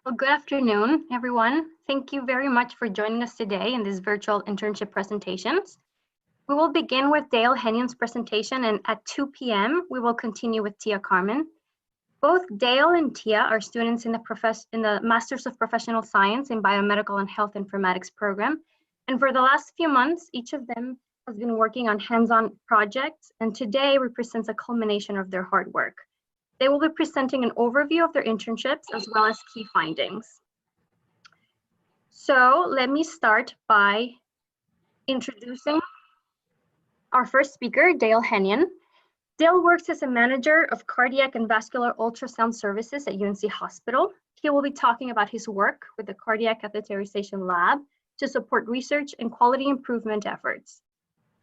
Well, good afternoon, everyone. Thank you very much for joining us today in this virtual internship presentations. We will begin with Dale Henion's presentation, and at 2 p.m. we will continue with Tia Carmen. Both Dale and Tia are students in the Masters of Professional Science in Biomedical and Health Informatics program. And for the last few months, each of them has been working on hands-on projects, and today represents a culmination of their hard work. They will be presenting an overview of their internships as well as key findings. So let me start by introducing our first speaker, Dale Henion. Dale works as a manager of cardiac and vascular ultrasound services at UNC Hospital. He will be talking about his work with the Cardiac Catheterization Lab to support research and quality improvement efforts.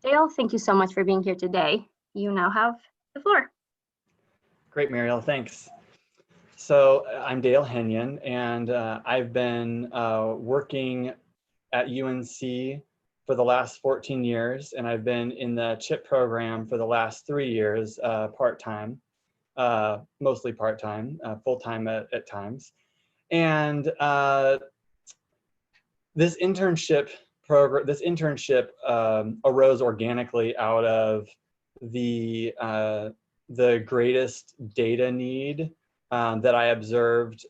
Dale, thank you so much for being here today. You now have the floor. Great, Mariel, thanks. So I'm Dale Henyan, and I've been working at UNC for the last 14 years, and I've been in the CHIP program for the last 3 years, part-time, mostly part-time, full-time at times. And this internship program, arose organically out of the greatest data need that I observed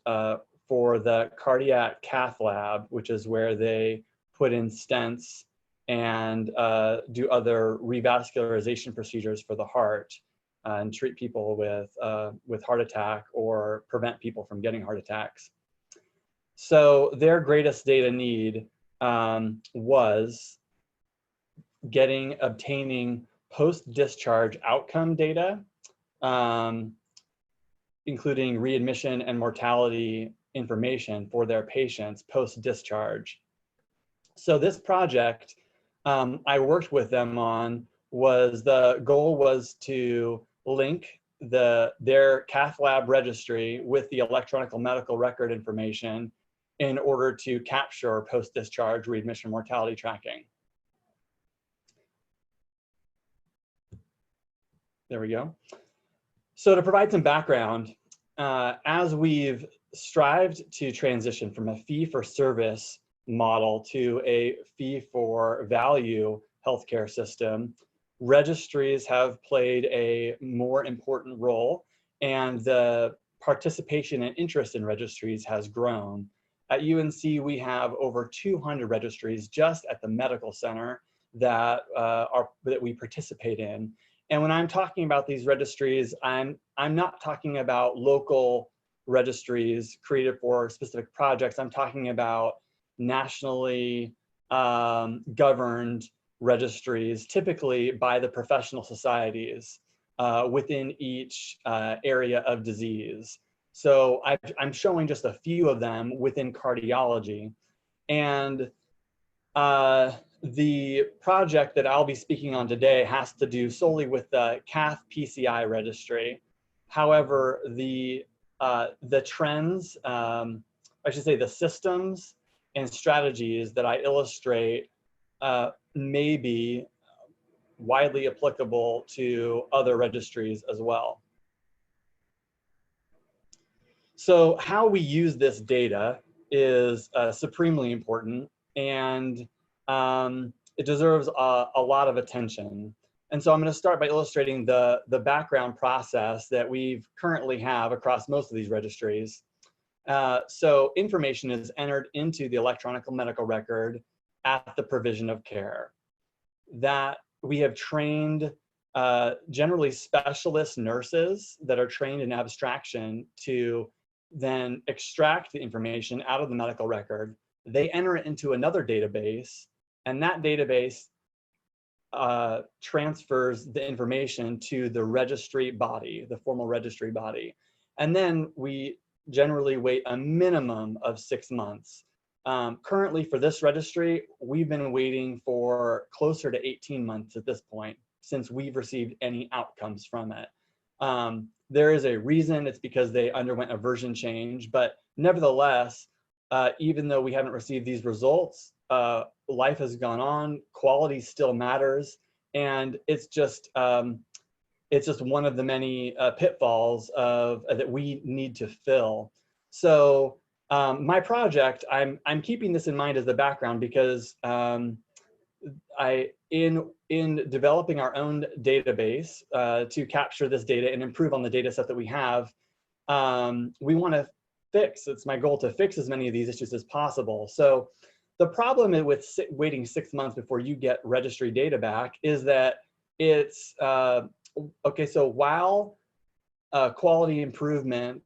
for the cardiac cath lab, which is where they put in stents and do other revascularization procedures for the heart and treat people with heart attack or prevent people from getting heart attacks. So their greatest data need was obtaining post-discharge outcome data, including readmission and mortality information for their patients post-discharge. So this project I worked with them on the goal was to link their cath lab registry with the electronic medical record information in order to capture post-discharge readmission mortality tracking. There we go. So to provide some background, as we've strived to transition from a fee-for-service model to a fee-for-value healthcare system, registries have played a more important role, and the participation and interest in registries has grown. At UNC, we have over 200 registries just at the medical center that we participate in. And when I'm talking about these registries, I'm not talking about local registries created for specific projects. I'm talking about nationally governed registries, typically by the professional societies within each area of disease. So I'm showing just a few of them within cardiology. And the project that I'll be speaking on today has to do solely with the cath PCI registry. However, the trends, I should say the systems and strategies that I illustrate may be widely applicable to other registries as well. So how we use this data is supremely important, and it deserves a lot of attention. And so I'm going to start by illustrating the background process that we currently have across most of these registries. So information is entered into the electronic medical record at the provision of care. That we have trained generally specialist nurses that are trained in abstraction to then extract the information out of the medical record. They enter it into another database, and that database transfers the information to the registry body, the formal registry body. And then we generally wait a minimum of 6 months. Currently for this registry, we've been waiting for closer to 18 months at this point since we've received any outcomes from it. There is a reason, it's because they underwent a version change, but nevertheless, even though we haven't received these results, life has gone on, quality still matters, and it's just one of the many pitfalls that we need to fill. So My project, I'm keeping this in mind as the background because in developing our own database to capture this data and improve on the data set that we have, we want to fix, it's my goal to fix as many of these issues as possible. So the problem with waiting 6 months before you get registry data back is that it's, okay, so while quality improvement,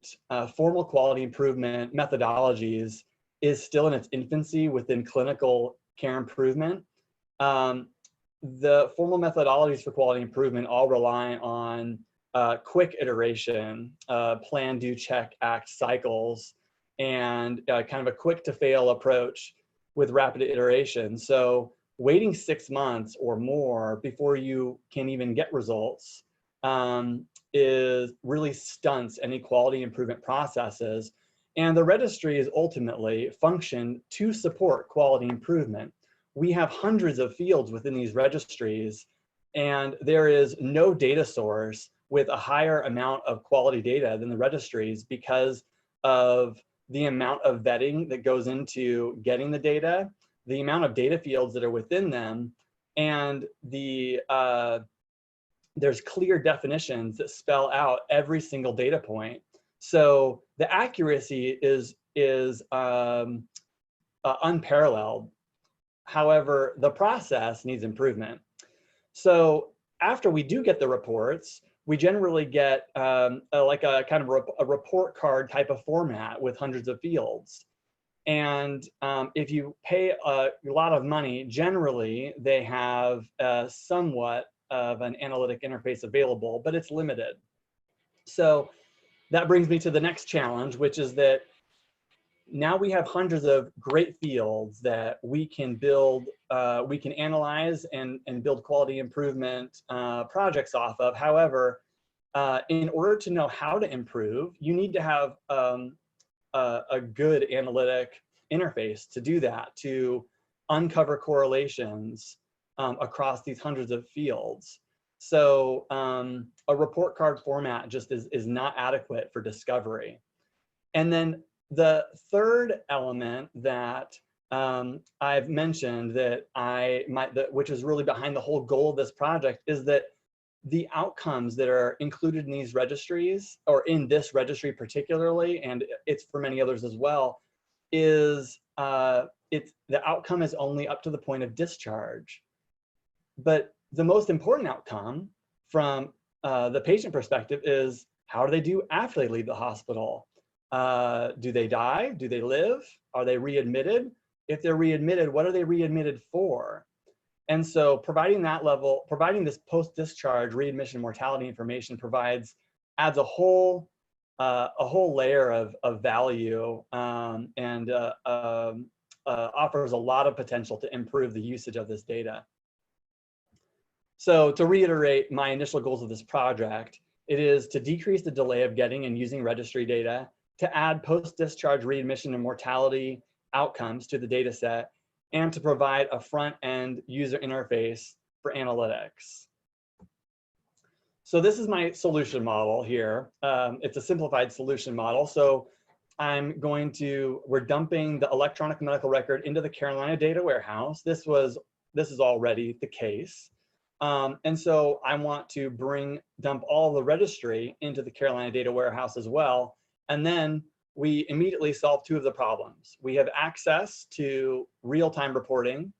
formal quality improvement methodologies is still in its infancy within clinical care improvement, the formal methodologies for quality improvement all rely on quick iteration, plan, do, check, act cycles, and kind of a quick to fail approach with rapid iteration. So waiting 6 months or more before you can even get results is really stunts any quality improvement processes. And the registries ultimately function to support quality improvement. We have hundreds of fields within these registries, and there is no data source with a higher amount of quality data than the registries because of the amount of vetting that goes into getting the data, the amount of data fields that are within them, and there's clear definitions that spell out every single data point. So the accuracy is unparalleled. However, the process needs improvement. So after we do get the reports, we generally get like a kind of a report card type of format with hundreds of fields. And if you pay a lot of money, generally they have somewhat of an analytic interface available, but it's limited. So that brings me to the next challenge, which is that now we have hundreds of great fields that we can build, we can analyze and build quality improvement projects off of. However, in order to know how to improve, you need to have a good analytic interface to do that, to uncover correlations across these hundreds of fields. So a report card format just is not adequate for discovery. And then the third element that I've mentioned which is really behind the whole goal of this project, is that the outcomes that are included in these registries, or in this registry particularly, and it's for many others as well, is the outcome is only up to the point of discharge. But the most important outcome from the patient perspective is, how do they do after they leave the hospital? Do they die? Do they live? Are they readmitted? If they're readmitted, what are they readmitted for? And so providing this post-discharge readmission mortality information adds a whole layer of value and offers a lot of potential to improve the usage of this data. So to reiterate my initial goals of this project, it is to decrease the delay of getting and using registry data, to add post-discharge readmission and mortality outcomes to the data set, and to provide a front-end user interface for analytics. So this is my solution model here. It's a simplified solution model. So we're dumping the electronic medical record into the Carolina data warehouse. This is already the case. And so I want to dump all the registry into the Carolina data warehouse as well. And then we immediately solve two of the problems. We have access to real-time reporting,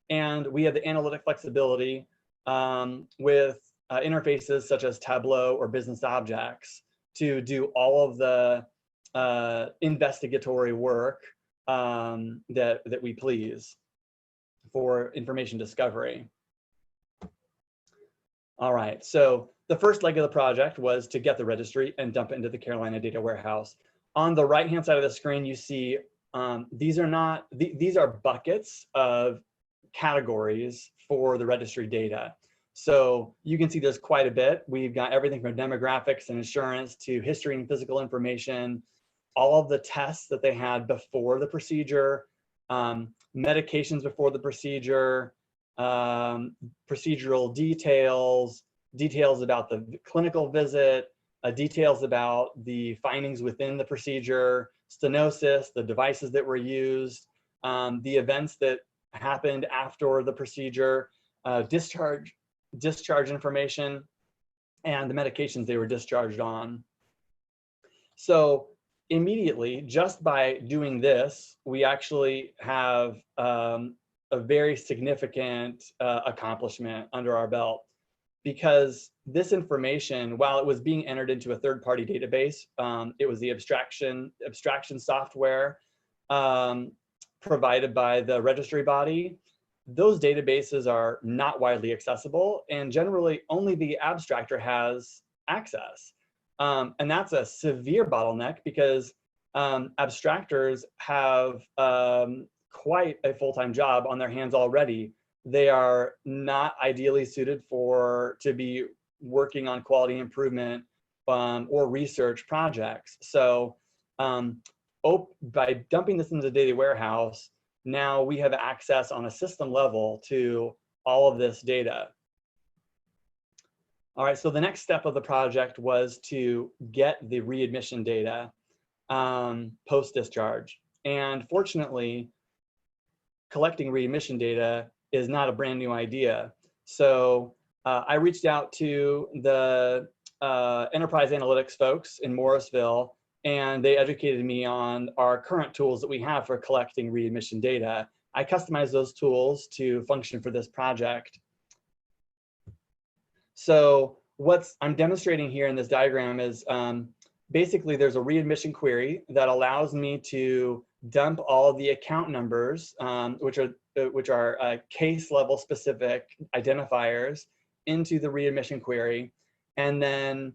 and we have the analytic flexibility with interfaces such as Tableau or Business Objects to do all of the investigatory work that we please for information discovery. All right, so the first leg of the project was to get the registry and dump it into the Carolina data warehouse. On the right-hand side of the screen, you see these are buckets of categories for the registry data. So you can see there's quite a bit. We've got everything from demographics and insurance to history and physical information, all of the tests that they had before the procedure, medications before the procedure, procedural details about the clinical visit, details about the findings within the procedure, stenosis, the devices that were used, the events that happened after the procedure, discharge information, and the medications they were discharged on. So immediately, just by doing this, we actually have a very significant accomplishment under our belt, because this information, while it was being entered into a third-party database, it was the abstraction software provided by the registry body. Those databases are not widely accessible, and generally only the abstractor has access. And that's a severe bottleneck, because abstractors have quite a full-time job on their hands already. They are not ideally suited to be working on quality improvement or research projects. So by dumping this into the data warehouse, now we have access on a system level to all of this data. All right, so the next step of the project was to get the readmission data post-discharge. And fortunately, collecting readmission data is not a brand new idea. So I reached out to the enterprise analytics folks in Morrisville, and they educated me on our current tools that we have for collecting readmission data. I customized those tools to function for this project. So what I'm demonstrating here in this diagram is basically there's a readmission query that allows me to dump all the account numbers, which are case level specific identifiers, into the readmission query, and then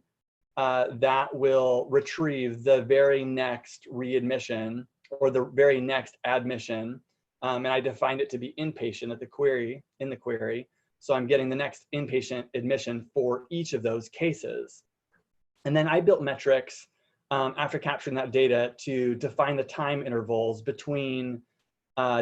that will retrieve the very next readmission or the very next admission, and I defined it to be inpatient in the query. So I'm getting the next inpatient admission for each of those cases. And then I built metrics after capturing that data to define the time intervals between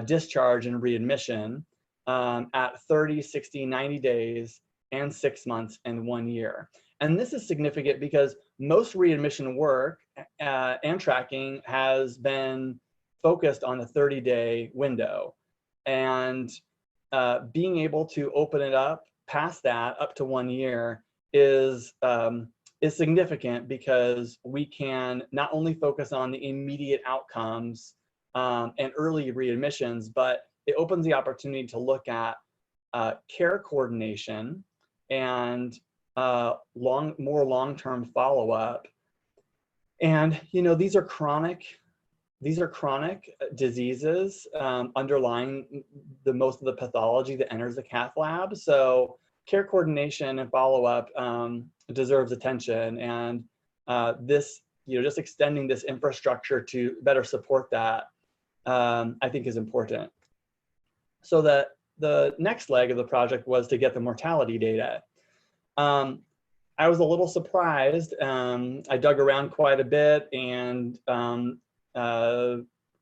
discharge and readmission at 30, 60, 90 days, and 6 months and 1 year. And this is significant because most readmission work and tracking has been focused on the 30-day window. And being able to open it up past that, up to 1 year, is significant, because we can not only focus on the immediate outcomes and early readmissions, but it opens the opportunity to look at care coordination and more long-term follow-up. And these are chronic diseases underlying most of the pathology that enters the cath lab. So care coordination and follow-up deserves attention, and this, just extending this infrastructure to better support that, I think is important. So the next leg of the project was to get the mortality data. I was a little surprised. I dug around quite a bit and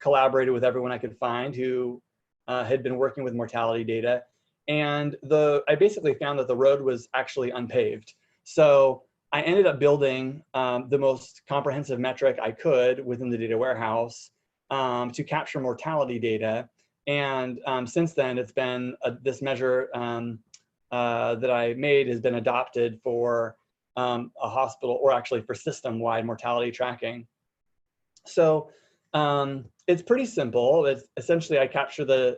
collaborated with everyone I could find who had been working with mortality data. And I basically found that the road was actually unpaved. So I ended up building the most comprehensive metric I could within the data warehouse to capture mortality data. And since then, it's been this measure that I made has been adopted for a hospital, or actually for system-wide mortality tracking. So it's pretty simple. It's essentially, I capture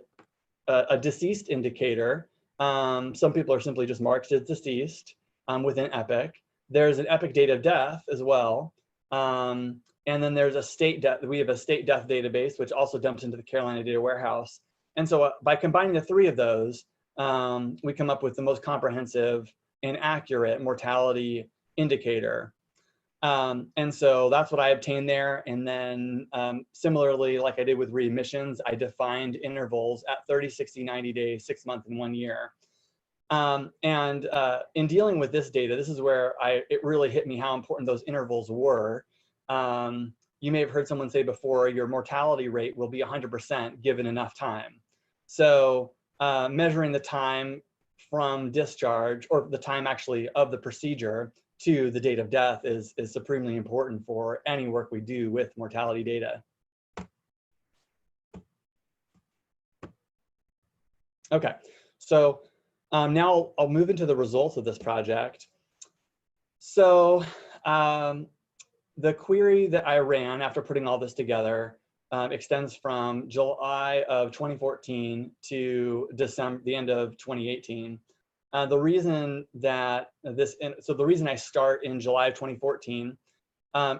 a deceased indicator. Some people are simply just marked as deceased within Epic. There's an Epic date of death as well. And then there's a state death. We have a state death database, which also dumps into the Carolina data warehouse. And so by combining the three of those, we come up with the most comprehensive and accurate mortality indicator. And so that's what I obtained there. And then similarly, like I did with readmissions, I defined intervals at 30, 60, 90 days, 6 months, and 1 year. In dealing with this data, this is where it really hit me how important those intervals were. You may have heard someone say before, your mortality rate will be 100% given enough time. So measuring the time from discharge, or the time actually of the procedure to the date of death, is supremely important for any work we do with mortality data. Okay, so now I'll move into the results of this project. So the query that I ran after putting all this together extends from July of 2014 to December, the end of 2018. The reason that the reason I start in July of 2014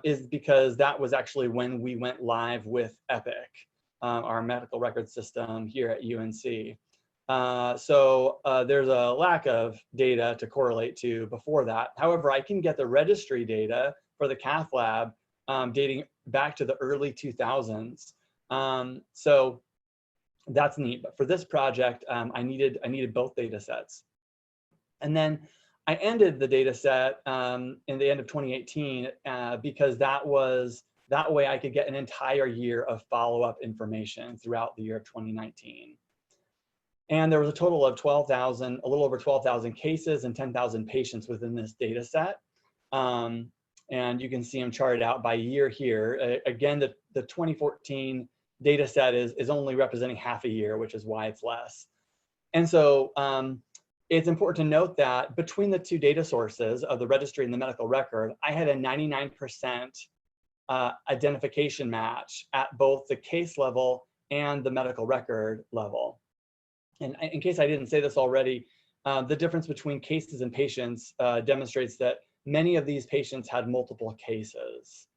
is because that was actually when we went live with Epic, our medical record system here at UNC. So there's a lack of data to correlate to before that. However, I can get the registry data for the cath lab dating back to the early 2000s. So that's neat. But for this project, I needed both data sets. And then I ended the data set in the end of 2018 because that way I could get an entire year of follow-up information throughout the year of 2019. And there was a total of a little over 12,000 cases and 10,000 patients within this data set. And you can see them charted out by year here. Again, the 2014 data set is only representing half a year, which is why it's less. And so it's important to note that between the two data sources of the registry and the medical record, I had a 99% identification match at both the case level and the medical record level. And in case I didn't say this already, the difference between cases and patients demonstrates that many of these patients had multiple cases,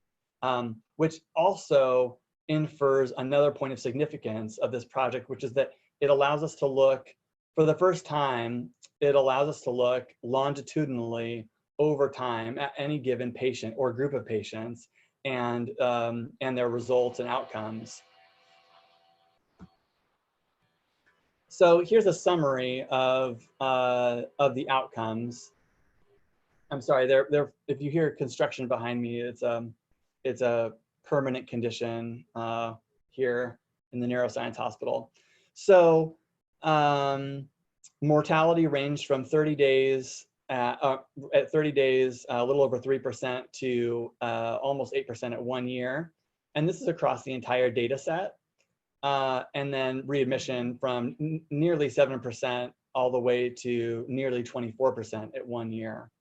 which also infers another point of significance of this project, which is that it allows us to look, for the first time, it allows us to look longitudinally over time at any given patient or group of patients and their results and outcomes. So here's a summary of the outcomes. I'm sorry, if you hear construction behind me, it's a permanent condition here in the neuroscience hospital. So mortality ranged from 30 days, at 30 days, a little over 3% to almost 8% at 1 year. And this is across the entire data set. And then readmission from nearly 7% all the way to nearly 24% at 1 year.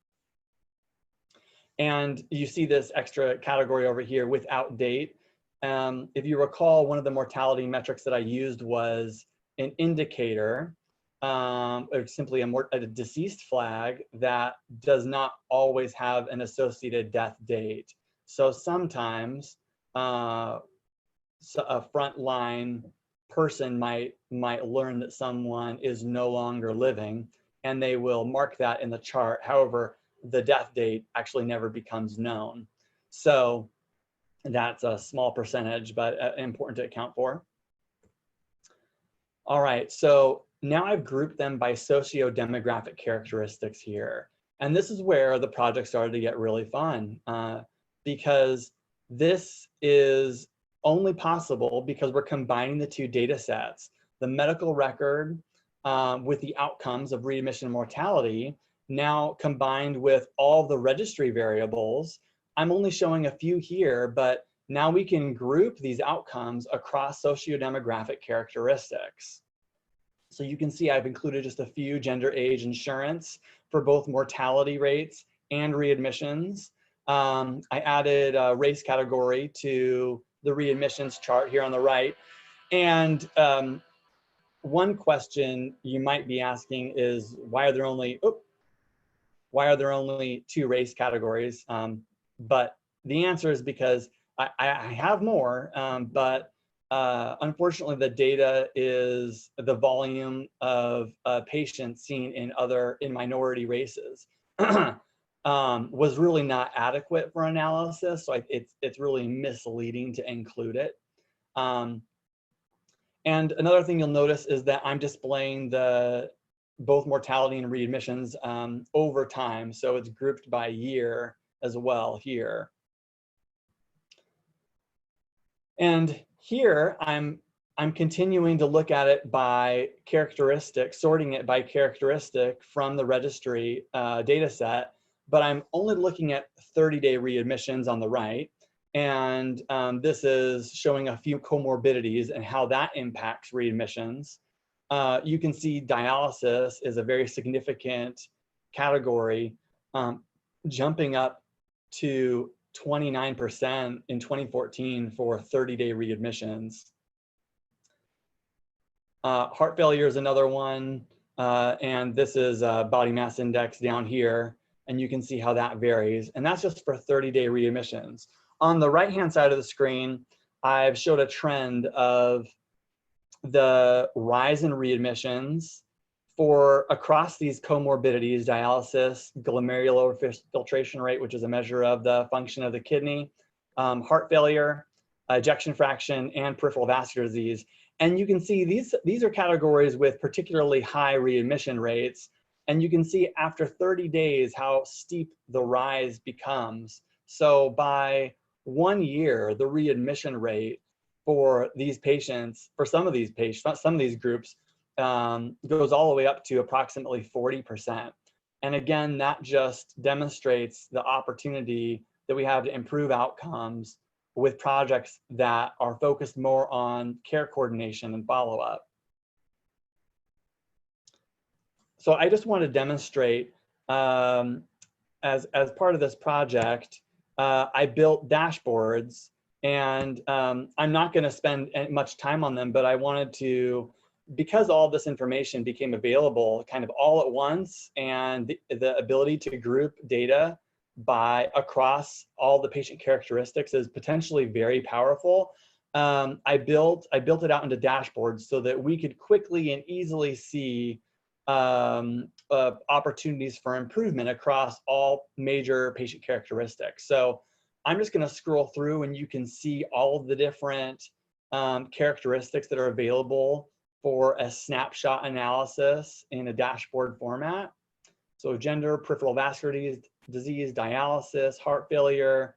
And you see this extra category over here without date. If you recall, one of the mortality metrics that I used was an indicator, or simply a deceased flag that does not always have an associated death date. So sometimes a frontline person might learn that someone is no longer living, and they will mark that in the chart. However, the death date actually never becomes known. So that's a small percentage, but important to account for. All right, so now I've grouped them by sociodemographic characteristics here. And this is where the project started to get really fun because this is only possible because we're combining the two data sets, the medical record with the outcomes of readmission and mortality, now combined with all the registry variables. I'm only showing a few here, but now we can group these outcomes across sociodemographic characteristics. So you can see I've included just a few: gender, age, insurance for both mortality rates and readmissions. I added a race category to the readmissions chart here on the right. And one question you might be asking is, why are there only 2 race categories? But the answer is because I have more, but unfortunately the data is the volume of patients seen in minority races was really not adequate for analysis. So it's really misleading to include it. And another thing you'll notice is that I'm displaying both mortality and readmissions over time. So it's grouped by year as well here. And here I'm continuing to look at it by characteristic, sorting it by characteristic from the registry data set, but I'm only looking at 30-day readmissions on the right. And this is showing a few comorbidities and how that impacts readmissions. you can see dialysis is a very significant category, jumping up to 29% in 2014 for 30-day readmissions. Heart failure is another one, and this is body mass index down here, and you can see how that varies, and that's just for 30-day readmissions. On the right-hand side of the screen, I've showed a trend of the rise in readmissions for across these comorbidities: dialysis, glomerular filtration rate, which is a measure of the function of the kidney, heart failure, ejection fraction, and peripheral vascular disease. And you can see these are categories with particularly high readmission rates. And you can see after 30 days how steep the rise becomes. So by 1 year, the readmission rate for these patients, for some of these patients, some of these groups, goes all the way up to approximately 40%. And again, that just demonstrates the opportunity that we have to improve outcomes with projects that are focused more on care coordination and follow-up. So I just want to demonstrate, as part of this project, I built dashboards, and I'm not going to spend much time on them, but I wanted to, because all this information became available kind of all at once, and the ability to group data by across all the patient characteristics is potentially very powerful. I built it out into dashboards so that we could quickly and easily see opportunities for improvement across all major patient characteristics. So I'm just going to scroll through, and you can see all of the different characteristics that are available for a snapshot analysis in a dashboard format. So gender, peripheral vascular disease, dialysis, heart failure,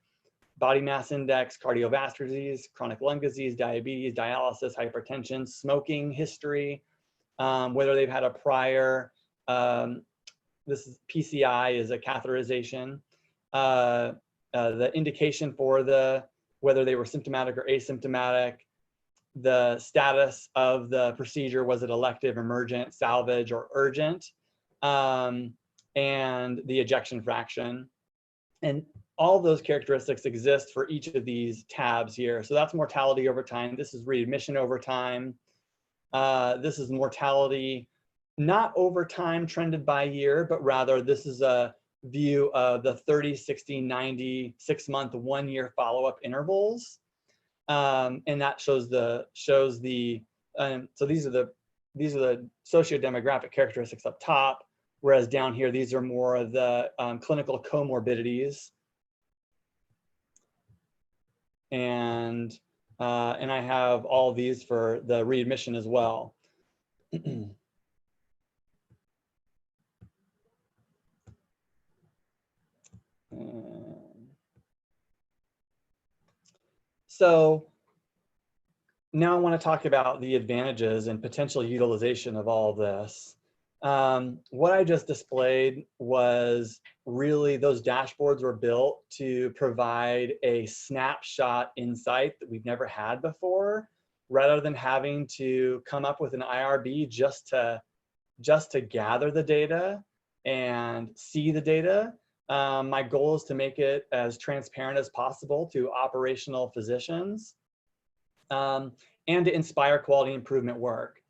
body mass index, cardiovascular disease, chronic lung disease, diabetes, dialysis, hypertension, smoking history, whether they've had a prior, this is PCI is a catheterization, the indication for whether they were symptomatic or asymptomatic, the status of the procedure, was it elective, emergent, salvage, or urgent, and the ejection fraction. And all of those characteristics exist for each of these tabs here. So that's mortality over time. This is readmission over time. This is mortality, not over time trended by year, but rather this is a view of the 30, 60, 90, 6-month, 1-year follow-up intervals. And that shows the, so these are the sociodemographic characteristics up top, whereas down here, these are more of the clinical comorbidities. And I have all of these for the readmission as well. So now I want to talk about the advantages and potential utilization of all of this. What I just displayed was really those dashboards were built to provide a snapshot insight that we've never had before, rather than having to come up with an IRB just to gather the data and see the data. My goal is to make it as transparent as possible to operational physicians, and to inspire quality improvement work.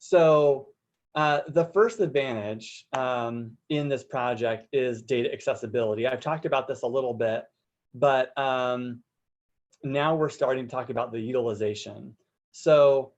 So the first advantage in this project is data accessibility. I've talked about this a little bit, but now we're starting to talk about the utilization. So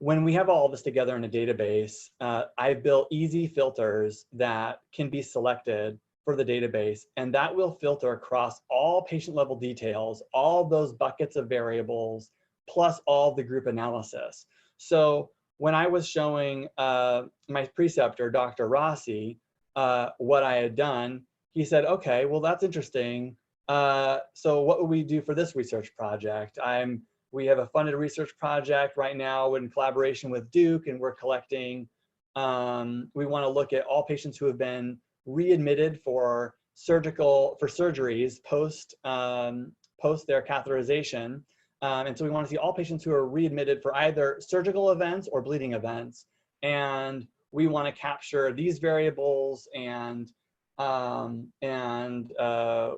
when we have all this together in a database, I've built easy filters that can be selected for the database, and that will filter across all patient level details, all those buckets of variables, plus all the group analysis. So when I was showing my preceptor, Dr. Rossi, what I had done, he said, okay, well, that's interesting. So what would we do for this research project? We have a funded research project right now in collaboration with Duke, and we're collecting, we want to look at all patients who have been readmitted for surgeries post their catheterization. And so we want to see all patients who are readmitted for either surgical events or bleeding events. and we want to capture these variables, and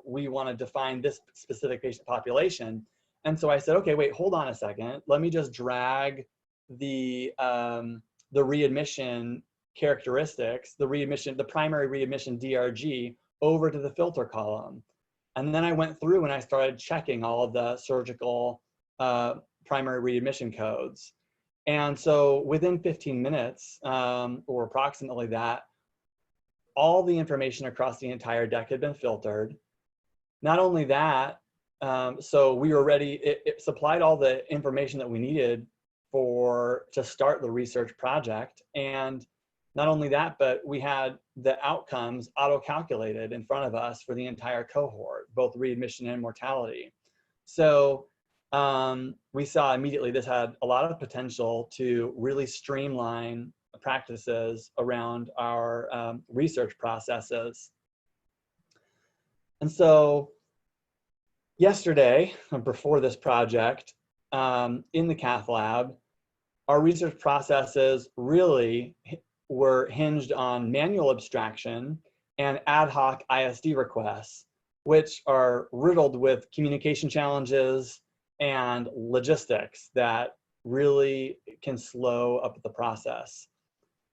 we want to define this specific patient population. And so I said, okay, wait, hold on a second. Let me just drag the readmission characteristics, the primary readmission DRG over to the filter column. And then I went through and I started checking all of the surgical primary readmission codes. And so within 15 minutes, or approximately that, all the information across the entire deck had been filtered. Not only that, so we were ready, it supplied all the information that we needed to start the research project. And not only that, but we had the outcomes auto-calculated in front of us for the entire cohort, both readmission and mortality. So we saw immediately this had a lot of potential to really streamline practices around our research processes. And so yesterday, before this project, in the cath lab, our research processes really were hinged on manual abstraction and ad hoc ISD requests, which are riddled with communication challenges and logistics that really can slow up the process.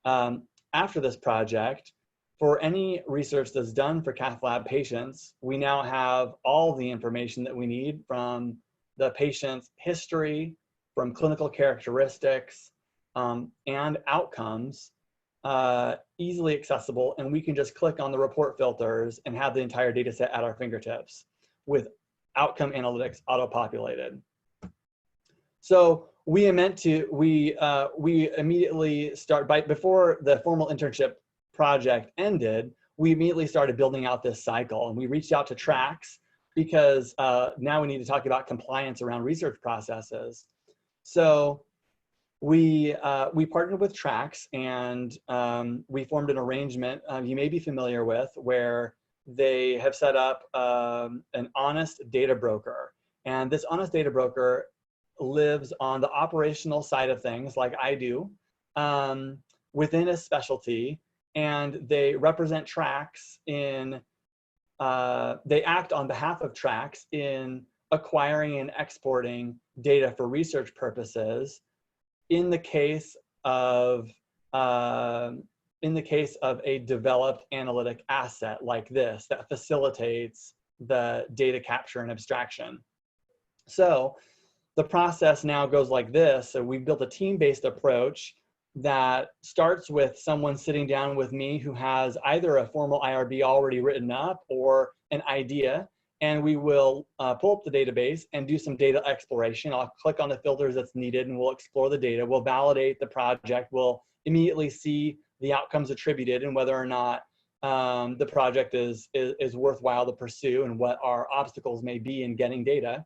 After this project, for any research that's done for cath lab patients, we now have all the information that we need from the patient's history, from clinical characteristics, and outcomes, easily accessible, and we can just click on the report filters and have the entire data set at our fingertips with outcome analytics auto-populated. So we immediately before the formal internship project ended, we immediately started building out this cycle, and we reached out to tracks because now we need to talk about compliance around research processes. So we partnered with tracks, and we formed an arrangement you may be familiar with, where they have set up an honest data broker. And this honest data broker lives on the operational side of things, like I do, within a specialty, and they represent tracks in, they act on behalf of tracks in acquiring and exporting data for research purposes in the case of a developed analytic asset like this that facilitates the data capture and abstraction. So the process now goes like this. So we built a team-based approach that starts with someone sitting down with me who has either a formal IRB already written up or an idea, and we will pull up the database and do some data exploration. I'll click on the filters that's needed, and we'll explore the data. We'll validate the project. We'll immediately see the outcomes attributed and whether or not the project is worthwhile to pursue and what our obstacles may be in getting data.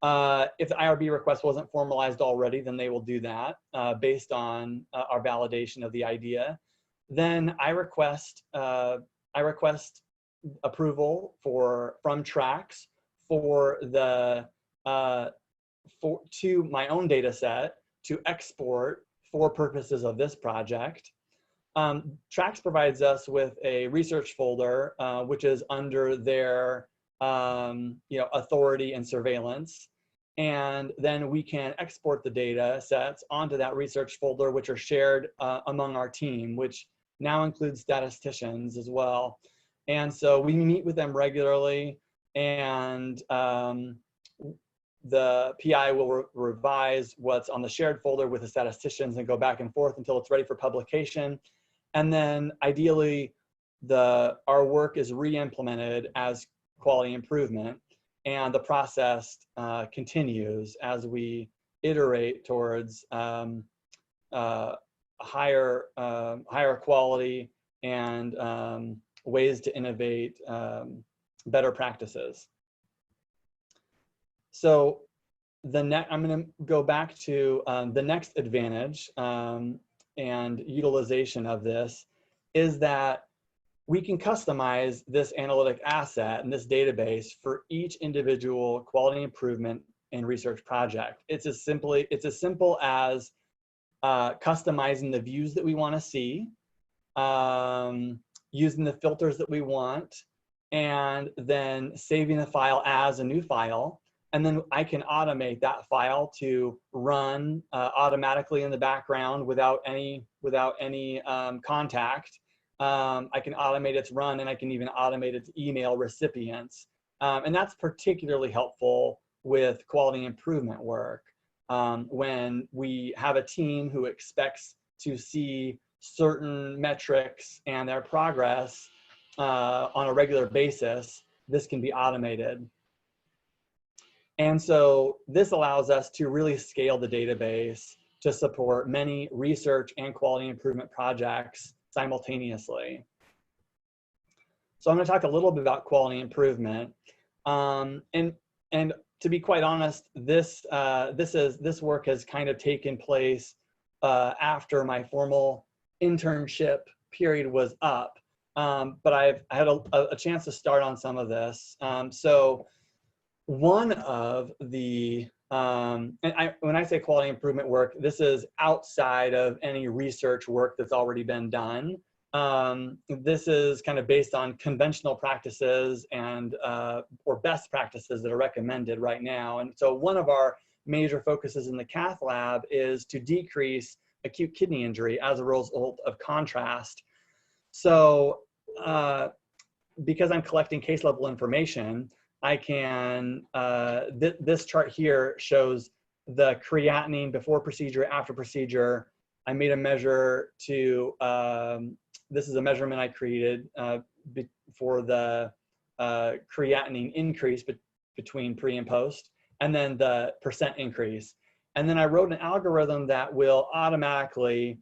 If the IRB request wasn't formalized already, then they will do that based on our validation of the idea. Then I request approval from tracks for to my own data set to export for purposes of this project. Tracks provides us with a research folder, which is under their authority and surveillance. And then we can export the data sets onto that research folder, which are shared among our team, which now includes statisticians as well. And so we meet with them regularly, and the PI will revise what's on the shared folder with the statisticians and go back and forth until it's ready for publication. And then ideally, our work is re-implemented as quality improvement, and the process continues as we iterate towards higher quality and ways to innovate better practices. So I'm going to go back to the next advantage and utilization of this is that we can customize this analytic asset and this database for each individual quality improvement and research project. It's as simple as customizing the views that we want to see, using the filters that we want, and then saving the file as a new file. And then I can automate that file to run automatically in the background without any contact. I can automate its run, and I can even automate its email recipients. And that's particularly helpful with quality improvement work. When we have a team who expects to see certain metrics and their progress on a regular basis, this can be automated. And so this allows us to really scale the database to support many research and quality improvement projects simultaneously. So I'm going to talk a little bit about quality improvement. And to be quite honest, this work has kind of taken place after my formal internship period was up. But I had a chance to start on some of this. So one of the, when I say quality improvement work, this is outside of any research work that's already been done. This is kind of based on conventional practices and or best practices that are recommended right now. And so one of our major focuses in the cath lab is to decrease acute kidney injury as a result of contrast. So because I'm collecting case level information, I can, this chart here shows the creatinine before procedure, after procedure. I made a measure to, this is a measurement I created for the creatinine increase between pre and post, and then the percent increase. And then I wrote an algorithm that will automatically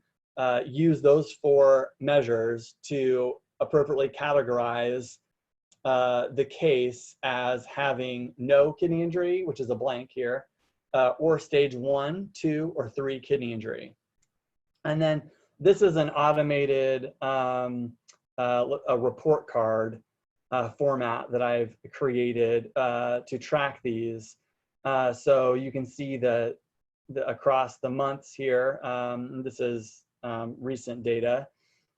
use those four measures to appropriately categorize the case as having no kidney injury, which is a blank here, or stage 1, 2, or 3 kidney injury. And then this is an automated a report card format that I've created to track these. So you can see the across the months here, this is recent data,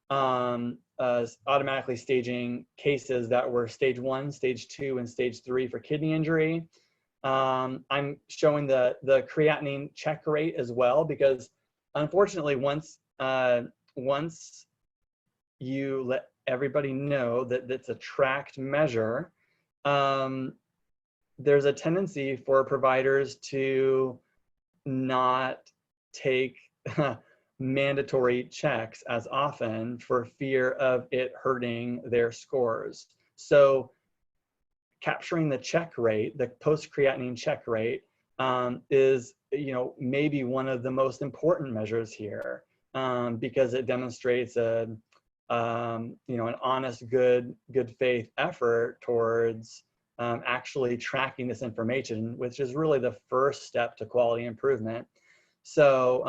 automatically staging cases that were stage 1, stage 2, and stage 3 for kidney injury. I'm showing the creatinine check rate as well, because unfortunately, once you let everybody know that it's a tracked measure, there's a tendency for providers to not take mandatory checks as often for fear of it hurting their scores. So capturing the check rate, the post-creatinine check rate, is, maybe one of the most important measures here, because it demonstrates an honest, good faith effort towards actually tracking this information, which is really the first step to quality improvement. So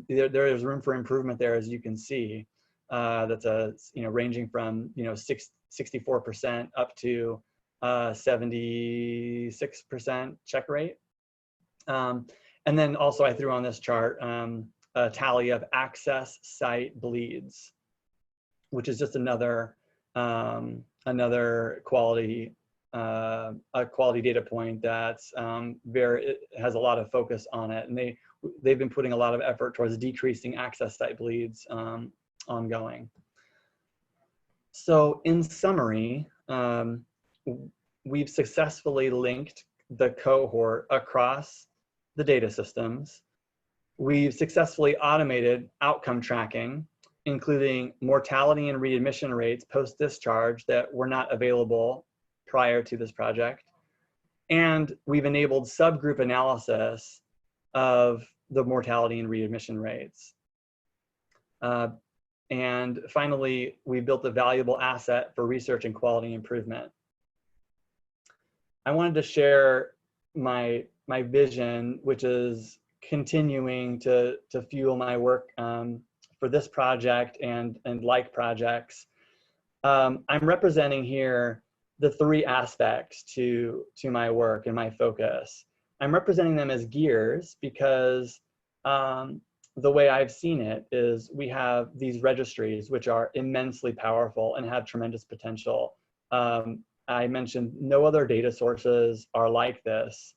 there is room for improvement there, as you can see. That's ranging from 64% up to 76% check rate. And then also I threw on this chart a tally of access site bleeds, which is just another quality data point that's it has a lot of focus on it, and they've been putting a lot of effort towards decreasing access site bleeds ongoing. So in summary, we've successfully linked the cohort across the data systems. We've successfully automated outcome tracking, including mortality and readmission rates post-discharge that were not available prior to this project. And we've enabled subgroup analysis of the mortality and readmission rates. And finally, we built a valuable asset for research and quality improvement. I wanted to share my vision, which is continuing to fuel my work for this project and like projects. I'm representing here the three aspects to my work and my focus. I'm representing them as gears because the way I've seen it is we have these registries, which are immensely powerful and have tremendous potential. I mentioned no other data sources are like this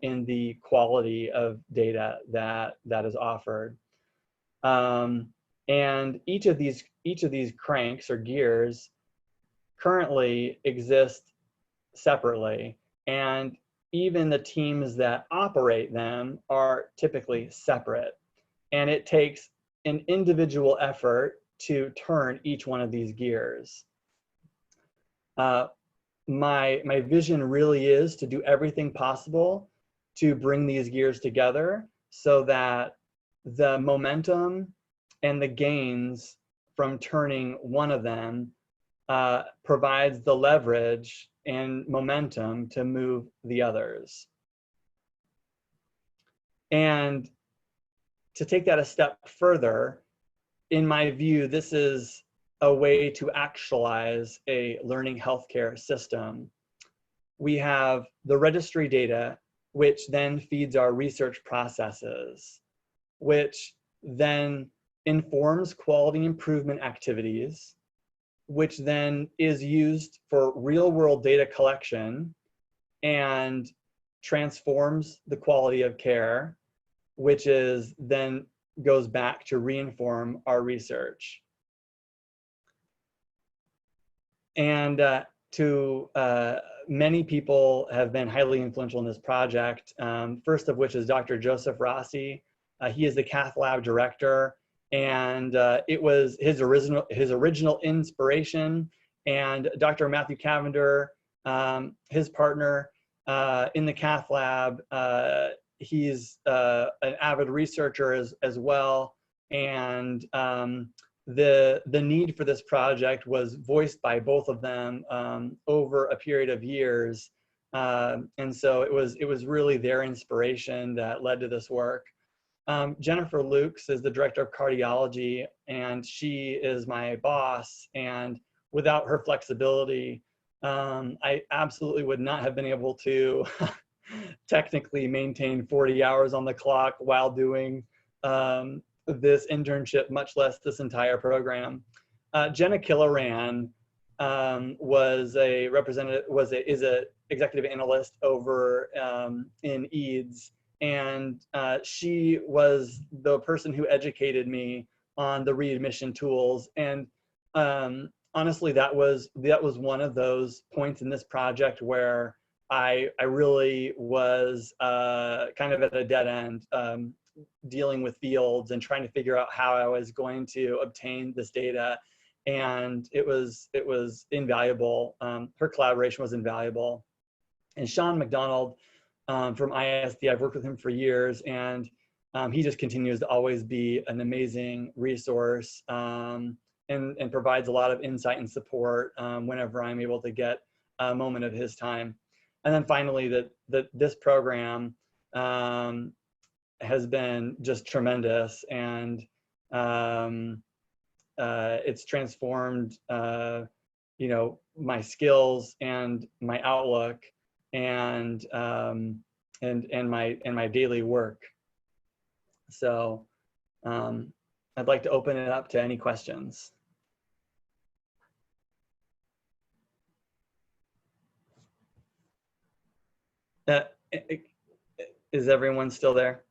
in the quality of data that is offered. And each of these cranks or gears currently exist separately, and even the teams that operate them are typically separate. And it takes an individual effort to turn each one of these gears. My vision really is to do everything possible to bring these gears together so that the momentum and the gains from turning one of them provides the leverage and momentum to move the others. And to take that a step further, in my view, this is a way to actualize a learning healthcare system. We have the registry data, which then feeds our research processes, which then informs quality improvement activities, which then is used for real-world data collection and transforms the quality of care, which is then goes back to reinform our research. And many people have been highly influential in this project, first of which is Dr. Joseph Rossi. He is the cath lab director, and it was his original inspiration. And Dr. Matthew Cavender, his partner in the cath lab, he's an avid researcher as well. And the need for this project was voiced by both of them over a period of years. And so it was really their inspiration that led to this work. Jennifer Lukes is the director of cardiology, and she is my boss. And without her flexibility, I absolutely would not have been able to technically maintain 40 hours on the clock while doing this internship, much less this entire program. Jenna Killoran is a executive analyst over in EADS, and she was the person who educated me on the readmission tools. And honestly, that was one of those points in this project where I really was kind of at a dead end, dealing with fields and trying to figure out how I was going to obtain this data. And it was invaluable. Her collaboration was invaluable. And Sean McDonald from ISD, I've worked with him for years, and he just continues to always be an amazing resource and provides a lot of insight and support whenever I'm able to get a moment of his time. And then finally, this program has been just tremendous, and it's transformed my skills and my outlook and my daily work. So I'd like to open it up to any questions. Is everyone still there?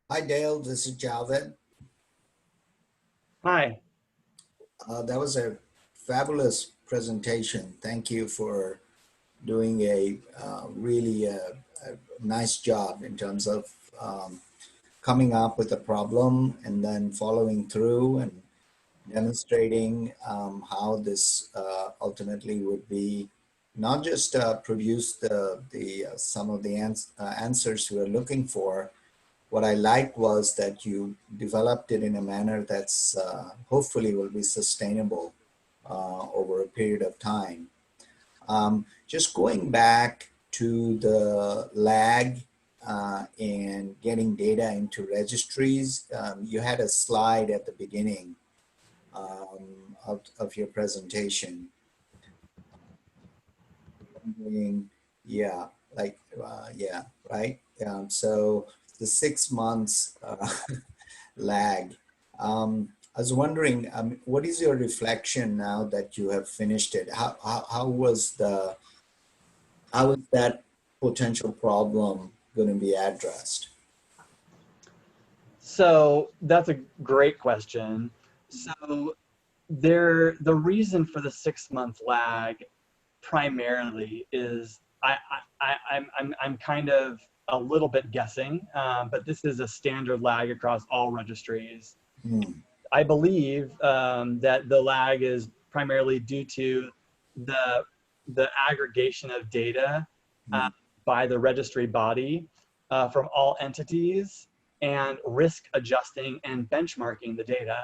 Hi, Dale. This is Javed. Hi. That was a fabulous presentation. Thank you for doing a really nice job in terms of coming up with a problem and then following through and demonstrating how this ultimately would be not just produce some of the answers we are looking for. What I liked was that you developed it in a manner that's hopefully will be sustainable over a period of time. Just going back to the lag and getting data into registries, you had a slide at the beginning of your presentation. Wondering, yeah, like, yeah, right. So the 6 months lag. I was wondering, what is your reflection now that you have finished it? How was how is that potential problem going to be addressed? So that's a great question. So the reason for the 6 month lag primarily is I'm kind of a little bit guessing, but this is a standard lag across all registries. Hmm. I believe that the lag is primarily due to the aggregation of data uh, Hmm. by the registry body from all entities and risk adjusting and benchmarking the data.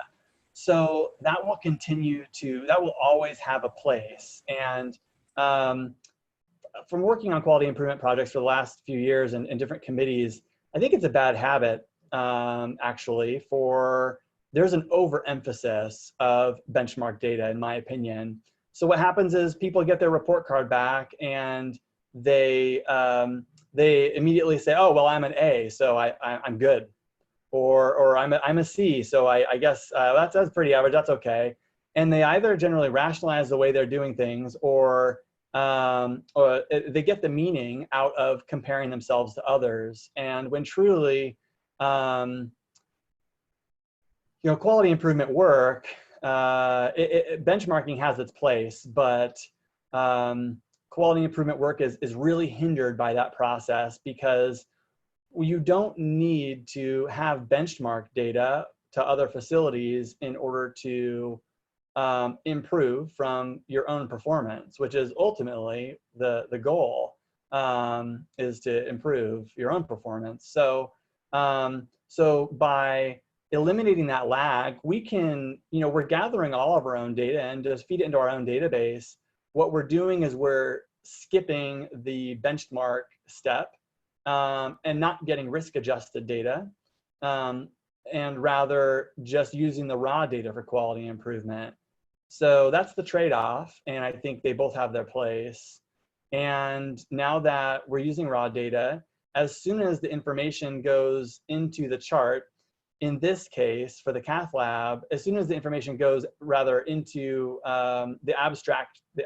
So that will continue to, that will always have a place. And from working on quality improvement projects for the last few years in different committees, I think it's a bad habit, actually, for there's an overemphasis of benchmark data, in my opinion. So what happens is people get their report card back and they immediately say, oh, well, I'm an A, so I'm good. Or I'm a C, so I guess that's pretty average, that's okay. And they either generally rationalize the way they're doing things, or they get the meaning out of comparing themselves to others. And when truly, quality improvement work, benchmarking has its place, but quality improvement work is really hindered by that process, because you don't need to have benchmark data to other facilities in order to improve from your own performance, which is ultimately the goal, is to improve your own performance. So so by eliminating that lag, we can, we're gathering all of our own data and just feed it into our own database. What we're doing is we're skipping the benchmark step and not getting risk adjusted data, and rather just using the raw data for quality improvement. So that's the trade-off, and I think they both have their place. And now that we're using raw data, as soon as the information goes into the chart, in this case for the cath lab, as soon as the information goes rather into the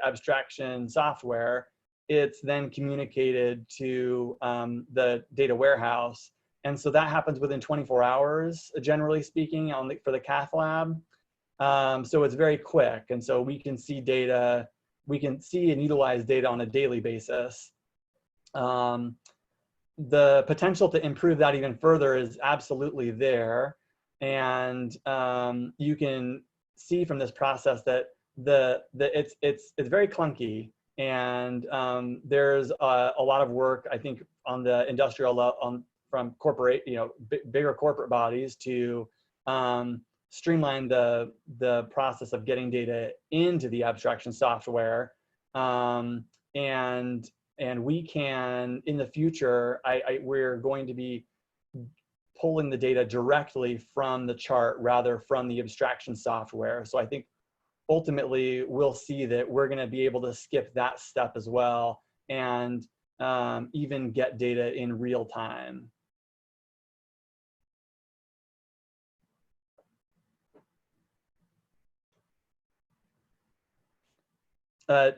abstraction software, it's then communicated to the data warehouse. And so that happens within 24 hours, generally speaking, for the cath lab. So it's very quick. And so we can see data, we can see and utilize data on a daily basis. The potential to improve that even further is absolutely there. And you can see from this process that it's very clunky. And there's a lot of work, I think, on the industrial level, from corporate, bigger corporate bodies to streamline the process of getting data into the abstraction software. And we can, in the future, we're going to be pulling the data directly from the chart rather from the abstraction software. So I think ultimately we'll see that we're going to be able to skip that step as well, and even get data in real time.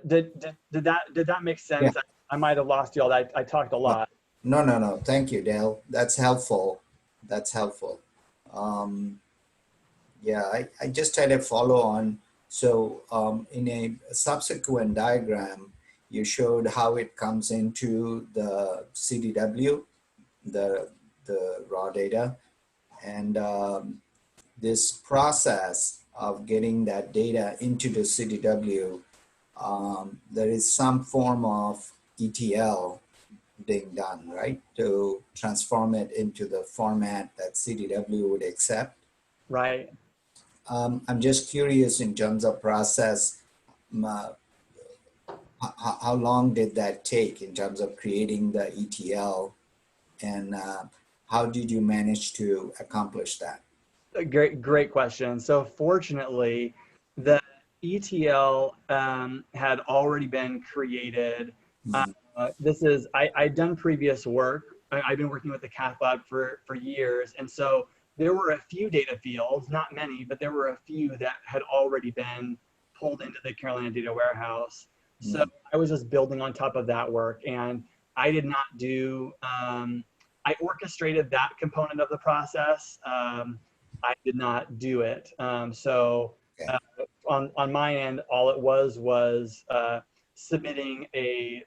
Did that make sense? Yeah. I might have lost you all. I talked a lot. No. Thank you, Dale. That's helpful. That's helpful. Yeah, I just had a follow on. So in a subsequent diagram, you showed how it comes into the CDW, the raw data. And this process of getting that data into the CDW, there is some form of ETL being done, right? To transform it into the format that CDW would accept. Right. I'm just curious in terms of process, how long did that take in terms of creating the ETL, and how did you manage to accomplish that? Great question. So fortunately, the ETL had already been created. Mhm. I'd done previous work. I've been working with the cath lab for years. And so there were a few data fields, not many, but there were a few that had already been pulled into the Carolina data warehouse. So Mhm. I was just building on top of that work. And I did not do, I orchestrated that component of the process. I did not do it. Okay. On my end, all it was submitting a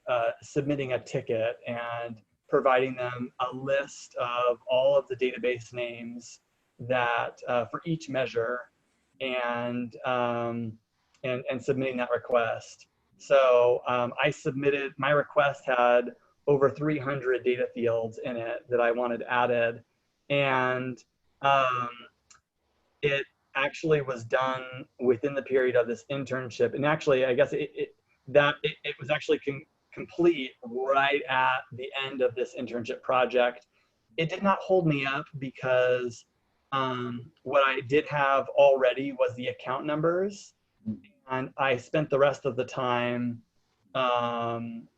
ticket and providing them a list of all of the database names that for each measure, and submitting that request. So I submitted, my request had over 300 data fields in it that I wanted added, and um, it actually was done within the period of this internship. And actually, I guess it was actually complete right at the end of this internship project. It did not hold me up because what I did have already was the account numbers, and I spent the rest of the time um,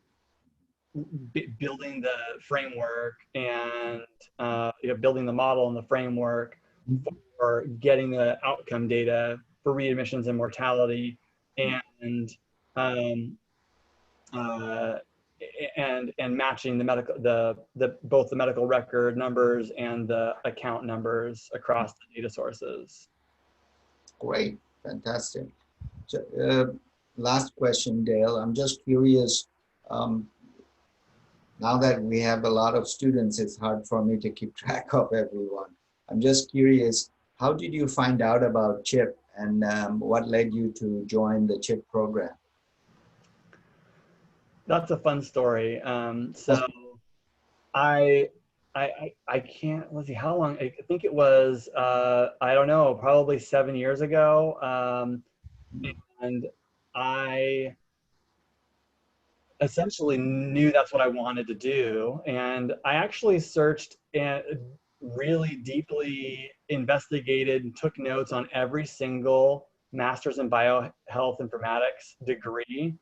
building the framework and building the model and the framework for getting the outcome data for readmissions and mortality, and um, uh, and matching the both the medical record numbers and the account numbers across the data sources. Great. Fantastic. So, last question, Dale. I'm just curious. Um, Now that we have a lot of students, it's hard for me to keep track of everyone. I'm just curious, how did you find out about CHIP, and what led you to join the CHIP program? That's a fun story. So I can't, let's see, how long, I think it was, I don't know, probably 7 years ago. And I essentially knew that's what I wanted to do. And I actually searched and really deeply investigated and took notes on every single master's in biohealth informatics degree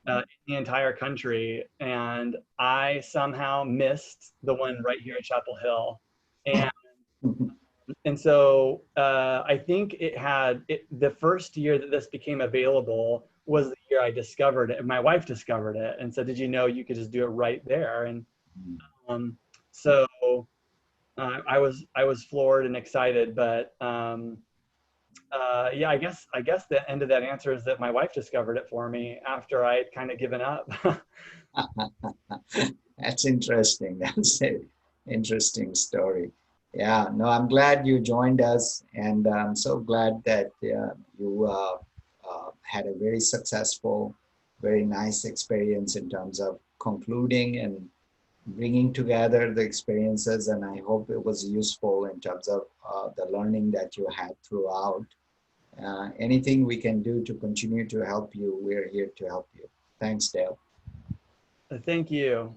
in the entire country. And I somehow missed the one right here at Chapel Hill. And so I think the first year that this became available was the year I discovered it. My wife discovered it and said, "Did you know you could just do it right there?" And so I was floored and excited. But yeah, I guess the end of that answer is that my wife discovered it for me after I had kind of given up. That's interesting. That's an interesting story. Yeah, no, I'm glad you joined us, and I'm so glad that you had a very successful, very nice experience in terms of concluding and bringing together the experiences. And I hope it was useful in terms of the learning that you had throughout. Anything we can do to continue to help you, we're here to help you. Thanks, Dale. Thank you.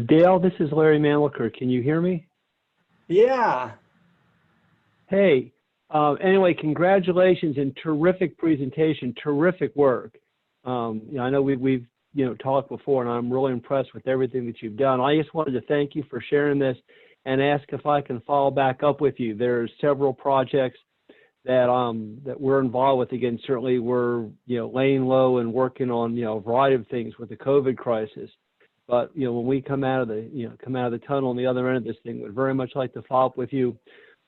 Dale, this is Larry Manliker. Can you hear me? Yeah. Hey, anyway, congratulations and terrific presentation, terrific work. I know we've talked before, and I'm really impressed with everything that you've done. I just wanted to thank you for sharing this and ask if I can follow back up with you. There's several projects that we're involved with. Again, certainly we're laying low and working on a variety of things with the COVID crisis. But when we come out of the tunnel on the other end of this thing, we'd very much like to follow up with you,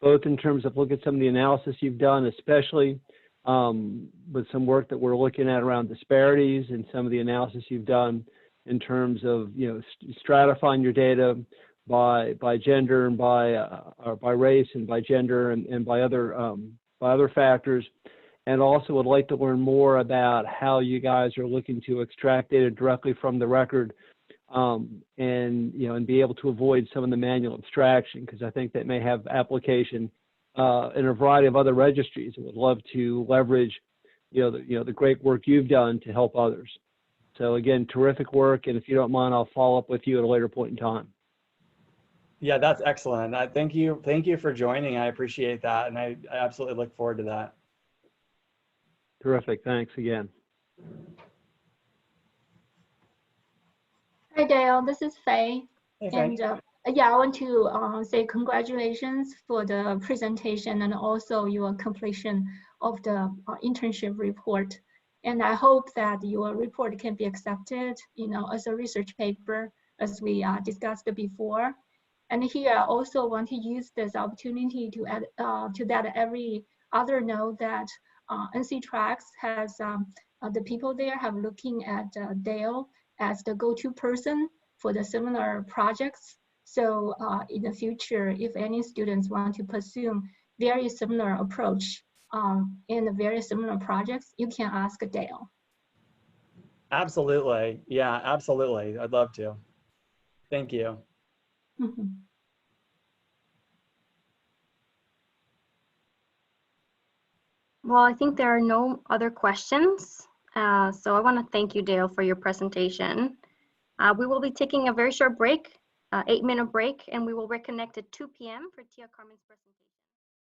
both in terms of look at some of the analysis you've done, especially with some work that we're looking at around disparities and some of the analysis you've done in terms of stratifying your data by gender and by race and by gender and by other factors. And also would like to learn more about how you guys are looking to extract data directly from the record, and be able to avoid some of the manual abstraction, because I think that may have application in a variety of other registries. I would love to leverage the great work you've done to help others. So again, terrific work, and if you don't mind, I'll follow up with you at a later point in time. Yeah, that's excellent. Thank you for joining. I appreciate that, and I absolutely look forward to that. Terrific. Thanks again. Hi, Dale. This is Faye. Hey, Faye. And yeah, I want to say congratulations for the presentation and also your completion of the internship report. And I hope that your report can be accepted, as a research paper, as we discussed before. And here I also want to use this opportunity to add to that every other note that NC Tracks has the people there have looking at Dale as the go-to person for the similar projects. So in the future, if any students want to pursue very similar approach in very similar projects, you can ask Dale. Absolutely. Yeah, absolutely. I'd love to. Thank you. Mm-hmm. Well, I think there are no other questions. So I want to thank you, Dale, for your presentation. We will be taking a very short break, 8-minute break, and we will reconnect at 2 p.m. for Tia Carmen's presentation.